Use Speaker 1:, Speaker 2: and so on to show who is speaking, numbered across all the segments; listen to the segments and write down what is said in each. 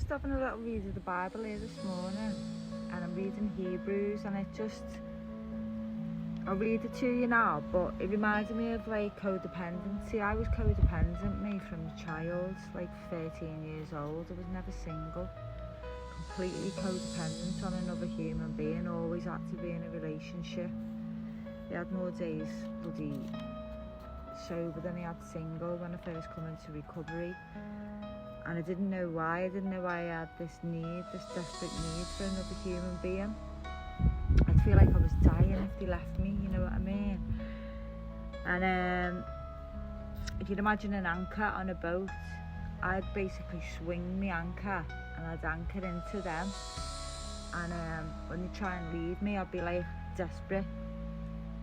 Speaker 1: just having a little read of the Bible here this morning, and I'm reading Hebrews, and I'll read it to you now, but it reminded me of like codependency. I was codependent, me, from a child, like 13 years old. I was never single. Completely codependent on another human being, always had to be in a relationship. He had more days bloody sober than he had single when I first come into recovery. And I didn't know why. I didn't know why I had this desperate need for another human being. I'd feel like I was dying if they left me, you know what I mean? And if you'd imagine an anchor on a boat, I'd basically swing my anchor and I'd anchor into them. And when they try and leave me, I'd be like desperate.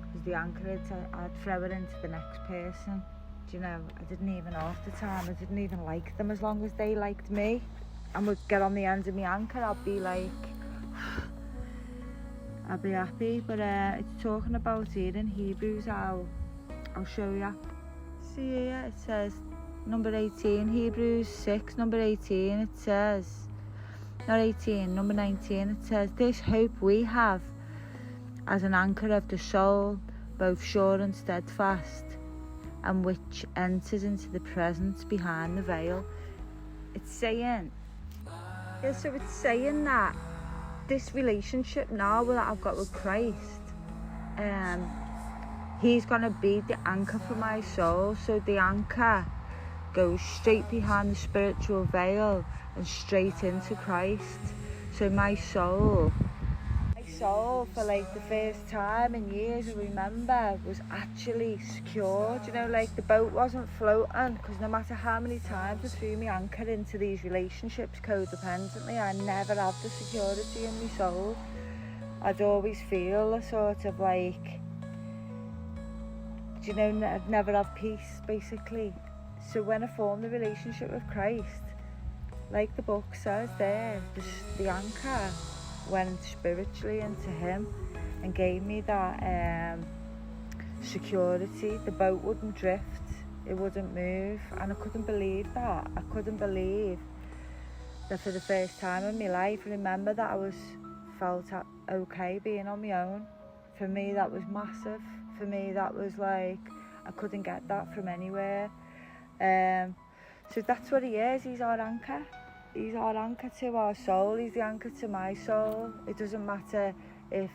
Speaker 1: Because the anchor, I'd throw it into the next person. Do you know, I didn't even half the time, I didn't even like them as long as they liked me. And would get on the end of my anchor, I'd be like, I'd be happy. But it's talking about here in Hebrews, I'll show you. See here, it says, number 18, Hebrews 6, number 18, it says, not 18, number 19, it says, this hope we have as an anchor of the soul, both sure and steadfast, and which enters into the presence behind the veil. It's saying, so it's saying that this relationship now that I've got with Christ, he's going to be the anchor for my soul. So the anchor goes straight behind the spiritual veil and straight into Christ. So my soul for like the first time in years, I remember, was actually secured. You know, like the boat wasn't floating, because no matter how many times I threw my anchor into these relationships codependently, I never had the security in my soul. I'd always feel a sort of like, you know, I'd never have peace, basically. So when I formed the relationship with Christ, like the book says there, the anchor went spiritually into him and gave me that security. The boat wouldn't drift, it wouldn't move, and I couldn't believe that. I couldn't believe that for the first time in my life, I remember that I felt okay being on my own. For me, that was massive. For me, that was like, I couldn't get that from anywhere. So that's what he is. He's our anchor. He's our anchor to our soul. He's the anchor to my soul. It doesn't matter if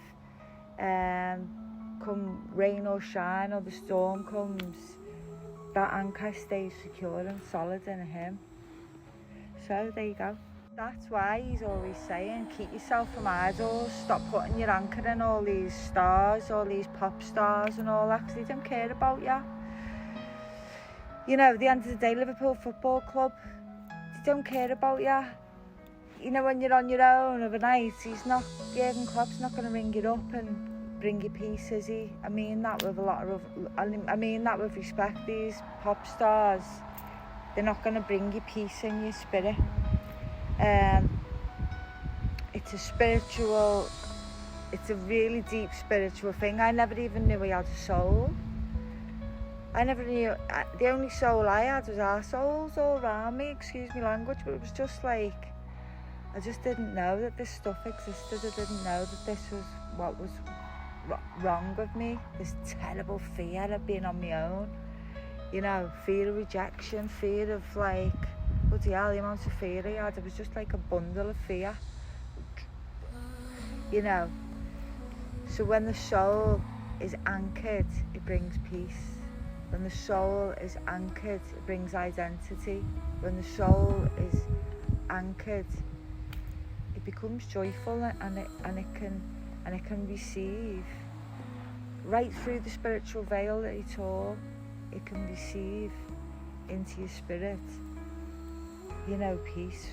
Speaker 1: come rain or shine or the storm comes, that anchor stays secure and solid in him. So there you go. That's why he's always saying, keep yourself from idols. Stop putting your anchor in all these stars, all these pop stars and all that, because they don't care about you. You know, at the end of the day, Liverpool Football Club, they don't care about you. You know, when you're on your own overnight, Jurgen Klopp's not going to ring you up and bring you peace, is he? I mean that with with respect. These pop stars, they're not going to bring you peace in your spirit. It's a really deep spiritual thing. I never even knew he had a soul. I never knew, the only soul I had was our souls all around me, excuse me language, but it was just like, I just didn't know that this stuff existed. I didn't know that this was what was wrong with me, this terrible fear of being on my own, you know, fear of rejection, fear of like, bloody hell, the amount of fear I had, it was just like a bundle of fear, you know. So when the soul is anchored, it brings peace. When the soul is anchored, it brings identity. When the soul is anchored, it becomes joyful, and it can receive right through the spiritual veil that he tore. It can receive into your spirit, you know, peace.